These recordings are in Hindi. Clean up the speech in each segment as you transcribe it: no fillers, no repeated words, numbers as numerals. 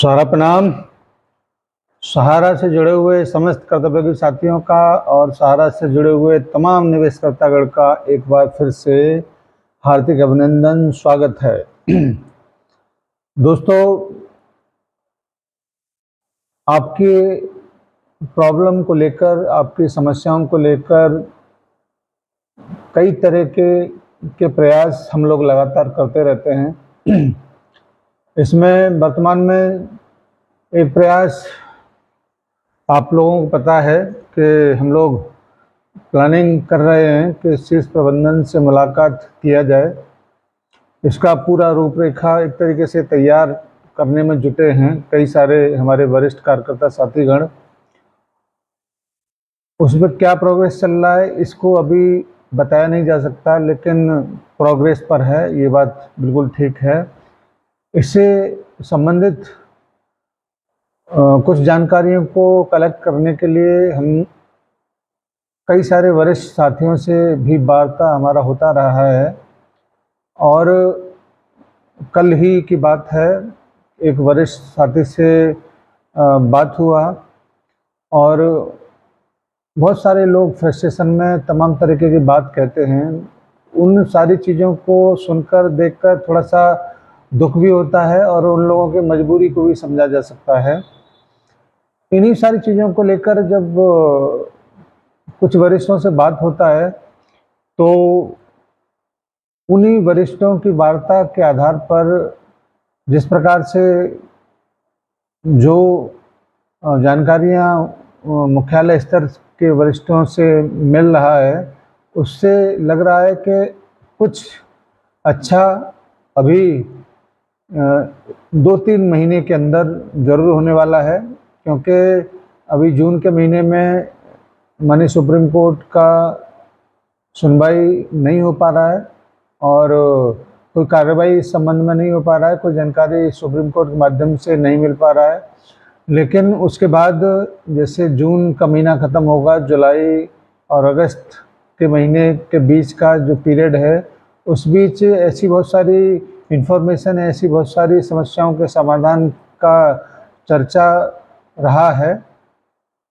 सहारा प्रणाम। सहारा से जुड़े हुए समस्त कर्तव्ययोगी साथियों का और सहारा से जुड़े हुए तमाम निवेशकर्तागण का एक बार फिर से हार्दिक अभिनंदन, स्वागत है। दोस्तों, आपकी प्रॉब्लम को लेकर, आपकी समस्याओं को लेकर कई तरह के प्रयास हम लोग लगातार करते रहते हैं। इसमें वर्तमान में एक प्रयास आप लोगों को पता है कि हम लोग प्लानिंग कर रहे हैं कि शीर्ष प्रबंधन से मुलाकात किया जाए। इसका पूरा रूपरेखा एक तरीके से तैयार करने में जुटे हैं कई सारे हमारे वरिष्ठ कार्यकर्ता साथीगण। उस पर क्या प्रोग्रेस चल रहा है इसको अभी बताया नहीं जा सकता, लेकिन प्रोग्रेस पर है, ये बात बिल्कुल ठीक है। इससे संबंधित कुछ जानकारियों को कलेक्ट करने के लिए हम कई सारे वरिष्ठ साथियों से भी वार्ता हमारा होता रहा है। और कल ही की बात है, एक वरिष्ठ साथी से बात हुआ और बहुत सारे लोग फ्रस्ट्रेशन में तमाम तरीके की बात कहते हैं। उन सारी चीज़ों को सुनकर देखकर थोड़ा सा दुख भी होता है और उन लोगों की मजबूरी को भी समझा जा सकता है। इन्हीं सारी चीज़ों को लेकर जब कुछ वरिष्ठों से बात होता है तो उन्हीं वरिष्ठों की वार्ता के आधार पर जिस प्रकार से जो जानकारियाँ मुख्यालय स्तर के वरिष्ठों से मिल रहा है, उससे लग रहा है कि कुछ अच्छा अभी 2-3 महीने के अंदर ज़रूर होने वाला है। क्योंकि अभी जून के महीने में माननीय सुप्रीम कोर्ट का सुनवाई नहीं हो पा रहा है और कोई कार्रवाई इस संबंध में नहीं हो पा रहा है, कोई जानकारी सुप्रीम कोर्ट के माध्यम से नहीं मिल पा रहा है। लेकिन उसके बाद जैसे जून का महीना ख़त्म होगा, जुलाई और अगस्त के महीने के बीच का जो पीरियड है, उस बीच ऐसी बहुत सारी इन्फॉर्मेशन, ऐसी बहुत सारी समस्याओं के समाधान का चर्चा रहा है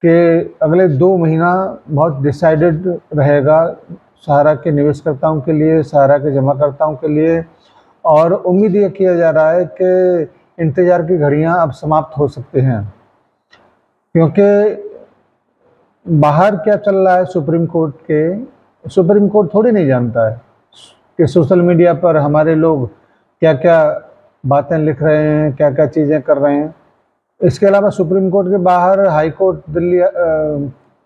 कि अगले 2 महीना बहुत डिसाइडेड रहेगा सहारा के निवेशकर्ताओं के लिए, सहारा के जमाकर्ताओं के लिए। और उम्मीद ये किया जा रहा है कि इंतज़ार की घड़ियां अब समाप्त हो सकती हैं। क्योंकि बाहर क्या चल रहा है सुप्रीम कोर्ट के, सुप्रीम कोर्ट थोड़ी नहीं जानता है कि सोशल मीडिया पर हमारे लोग क्या क्या बातें लिख रहे हैं, क्या क्या चीज़ें कर रहे हैं। इसके अलावा सुप्रीम कोर्ट के बाहर हाई कोर्ट दिल्ली,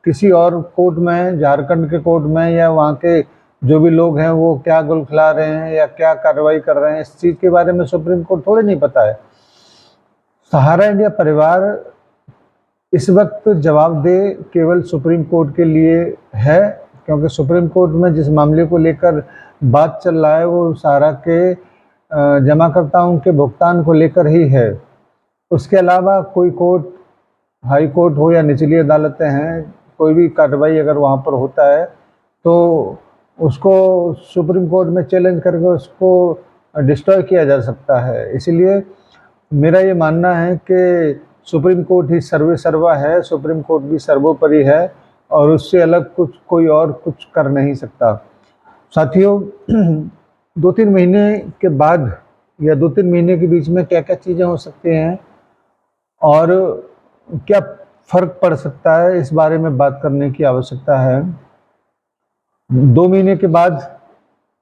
किसी और कोर्ट में, झारखंड के कोर्ट में या वहाँ के जो भी लोग हैं वो क्या गुल खिला रहे हैं या क्या कार्रवाई कर रहे हैं, इस चीज़ के बारे में सुप्रीम कोर्ट थोड़ी नहीं पता है। सहारा इंडिया परिवार इस वक्त जवाबदेह केवल सुप्रीम कोर्ट के लिए है, क्योंकि सुप्रीम कोर्ट में जिस मामले को लेकर बात चल रहा है वो सहारा के जमाकर्ताओं के भुगतान को लेकर ही है। उसके अलावा कोई कोर्ट, हाई कोर्ट हो या निचली अदालतें हैं, कोई भी कार्रवाई अगर वहाँ पर होता है तो उसको सुप्रीम कोर्ट में चैलेंज करके उसको डिस्ट्रॉय किया जा सकता है। इसलिए मेरा ये मानना है कि सुप्रीम कोर्ट ही सर्वे सर्वा है, सुप्रीम कोर्ट भी सर्वोपरि है और उससे अलग कुछ कोई और कुछ कर नहीं सकता। साथियों, 2-3 महीने के बाद या 2-3 महीने के बीच में क्या क्या चीज़ें हो सकती हैं और क्या फ़र्क पड़ सकता है, इस बारे में बात करने की आवश्यकता है। 2 महीने के बाद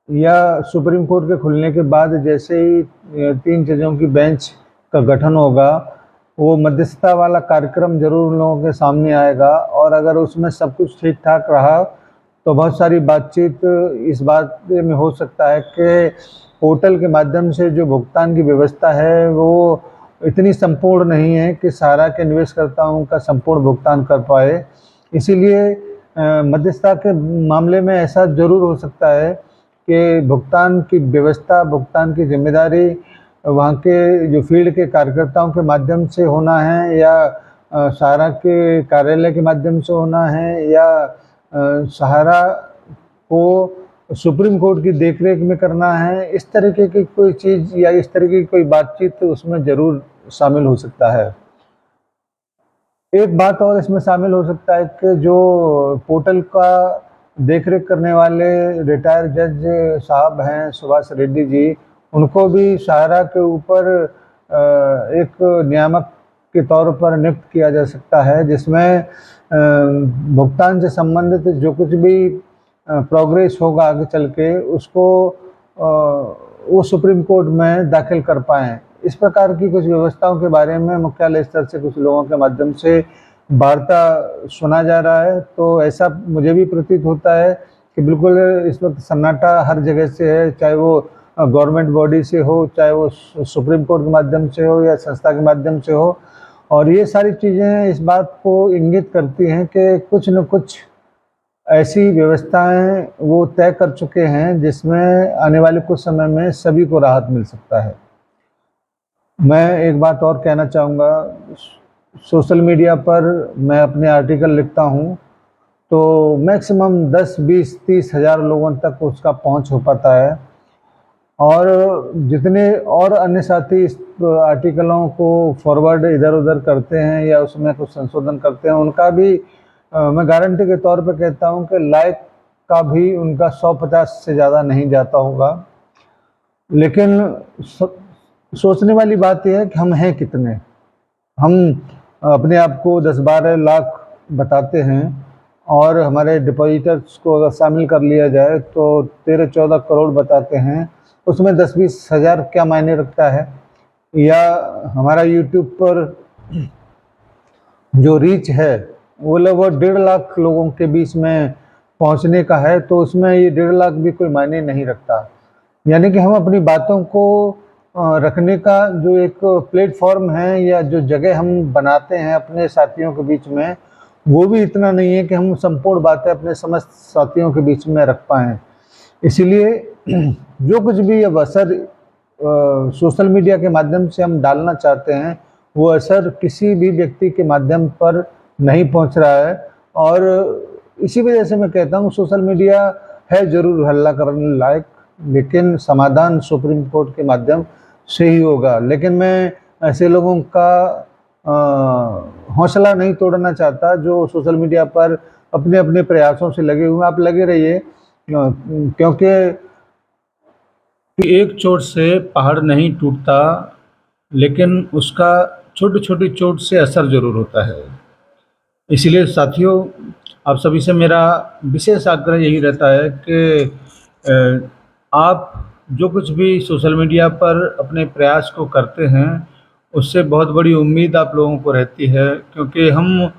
या सुप्रीम कोर्ट के खुलने के बाद जैसे ही 3 जजों की बेंच का गठन होगा, वो मध्यस्थता वाला कार्यक्रम जरूर उन लोगों के सामने आएगा और अगर उसमें सब कुछ ठीक ठाक रहा तो बहुत सारी बातचीत इस बात में हो सकता है कि पोर्टल के माध्यम से जो भुगतान की व्यवस्था है वो इतनी संपूर्ण नहीं है कि सहारा के निवेशकर्ताओं का संपूर्ण भुगतान कर पाए। इसीलिए मध्यस्थता के मामले में ऐसा जरूर हो सकता है कि भुगतान की व्यवस्था, भुगतान की जिम्मेदारी वहाँ के जो फील्ड के कार्यकर्ताओं के माध्यम से होना है या सहारा के कार्यालय के माध्यम से होना है या सहारा को सुप्रीम कोर्ट की देखरेख में करना है। इस तरीके की कोई चीज़ या इस तरीके की कोई बातचीत उसमें ज़रूर शामिल हो सकता है। एक बात और इसमें शामिल हो सकता है कि जो पोर्टल का देखरेख करने वाले रिटायर्ड जज साहब हैं सुभाष रेड्डी जी, उनको भी शाहरा के ऊपर एक नियामक के तौर पर नियुक्त किया जा सकता है, जिसमें भुगतान से संबंधित जो कुछ भी प्रोग्रेस होगा आगे चल के उसको वो सुप्रीम कोर्ट में दाखिल कर पाएँ। इस प्रकार की कुछ व्यवस्थाओं के बारे में मुख्यालय स्तर से कुछ लोगों के माध्यम से वार्ता सुना जा रहा है। तो ऐसा मुझे भी प्रतीत होता है कि बिल्कुल इस वक्त सन्नाटा हर जगह से है, चाहे वो गवर्नमेंट बॉडी से हो, चाहे वो सुप्रीम कोर्ट के माध्यम से हो या संस्था के माध्यम से हो। और ये सारी चीज़ें इस बात को इंगित करती हैं कि कुछ न कुछ ऐसी व्यवस्थाएं वो तय कर चुके हैं जिसमें आने वाले कुछ समय में सभी को राहत मिल सकता है। मैं एक बात और कहना चाहूँगा, सोशल मीडिया पर मैं अपने आर्टिकल लिखता हूँ तो मैक्सिमम 10, 20, 30 हज़ार लोगों तक उसका पहुँच हो पाता है, और जितने और अन्य साथी इस आर्टिकलों को फॉरवर्ड इधर उधर करते हैं या उसमें कुछ संशोधन करते हैं, उनका भी मैं गारंटी के तौर पर कहता हूं कि लाइक का भी उनका 150 से ज़्यादा नहीं जाता होगा। लेकिन सोचने वाली बात यह है कि हम हैं कितने। हम अपने आप को 10-12 लाख बताते हैं और हमारे डिपॉजिटर्स को अगर शामिल कर लिया जाए तो 13-14 करोड़ बताते हैं। उसमें 10-20 हज़ार क्या मायने रखता है। या हमारा यूट्यूब पर जो रीच है वो लगभग 1.5 लाख लोगों के बीच में पहुंचने का है, तो उसमें ये 1.5 लाख भी कोई मायने नहीं रखता। यानी कि हम अपनी बातों को रखने का जो एक प्लेटफॉर्म है या जो जगह हम बनाते हैं अपने साथियों के बीच में, वो भी इतना नहीं है कि हम संपूर्ण बातें अपने समस्त साथियों के बीच में रख पाएँ। इसीलिए जो कुछ भी अब असर सोशल मीडिया के माध्यम से हम डालना चाहते हैं, वो असर किसी भी व्यक्ति के माध्यम पर नहीं पहुंच रहा है। और इसी वजह से मैं कहता हूँ सोशल मीडिया है ज़रूर हल्ला करने लायक, लेकिन समाधान सुप्रीम कोर्ट के माध्यम से ही होगा। लेकिन मैं ऐसे लोगों का हौसला नहीं तोड़ना चाहता जो सोशल मीडिया पर अपने अपने प्रयासों से लगे हुए हैं। आप लगे रहिए, क्योंकि एक चोट से पहाड़ नहीं टूटता, लेकिन उसका छोटी छोटी चोट से असर जरूर होता है। इसलिए साथियों, आप सभी से मेरा विशेष आग्रह यही रहता है कि आप जो कुछ भी सोशल मीडिया पर अपने प्रयास को करते हैं उससे बहुत बड़ी उम्मीद आप लोगों को रहती है, क्योंकि हम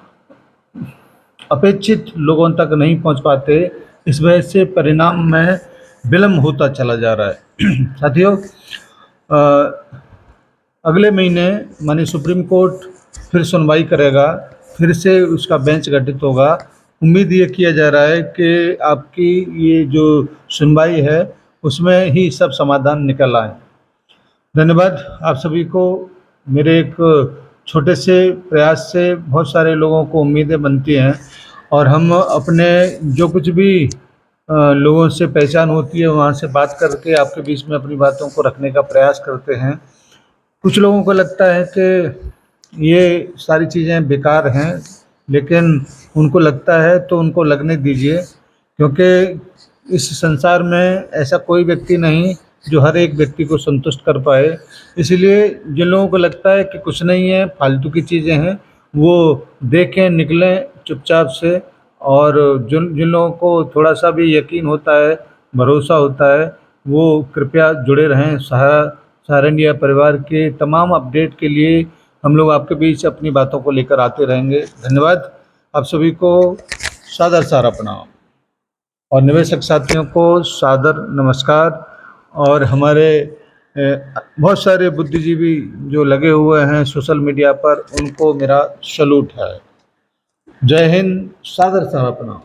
अपेक्षित लोगों तक नहीं पहुंच पाते। इस वजह से परिणाम में विलम्ब होता चला जा रहा है। साथियों, अगले महीने माननीय सुप्रीम कोर्ट फिर सुनवाई करेगा, फिर से उसका बेंच गठित होगा। उम्मीद ये किया जा रहा है कि आपकी ये जो सुनवाई है उसमें ही सब समाधान निकल आए। धन्यवाद आप सभी को। मेरे एक छोटे से प्रयास से बहुत सारे लोगों को उम्मीदें बनती हैं, और हम अपने जो कुछ भी लोगों से पहचान होती है वहाँ से बात करके आपके बीच में अपनी बातों को रखने का प्रयास करते हैं। कुछ लोगों को लगता है कि ये सारी चीज़ें बेकार हैं, लेकिन उनको लगता है तो उनको लगने दीजिए, क्योंकि इस संसार में ऐसा कोई व्यक्ति नहीं जो हर एक व्यक्ति को संतुष्ट कर पाए। इसलिए जिन लोगों को लगता है कि कुछ नहीं है, फालतू की चीज़ें हैं, वो देखें, निकलें चुपचाप से। और जिन जिन लोगों को थोड़ा सा भी यकीन होता है, भरोसा होता है, वो कृपया जुड़े रहें। सहारा इंडिया परिवार के तमाम अपडेट के लिए हम लोग आपके बीच अपनी बातों को लेकर आते रहेंगे। धन्यवाद आप सभी को। सादर सारा प्रणाम, और निवेशक साथियों को सादर नमस्कार। और हमारे बहुत सारे बुद्धिजीवी जो लगे हुए हैं सोशल मीडिया पर, उनको मेरा सैल्यूट है। जय हिंद, सादर सारा प्रणाम।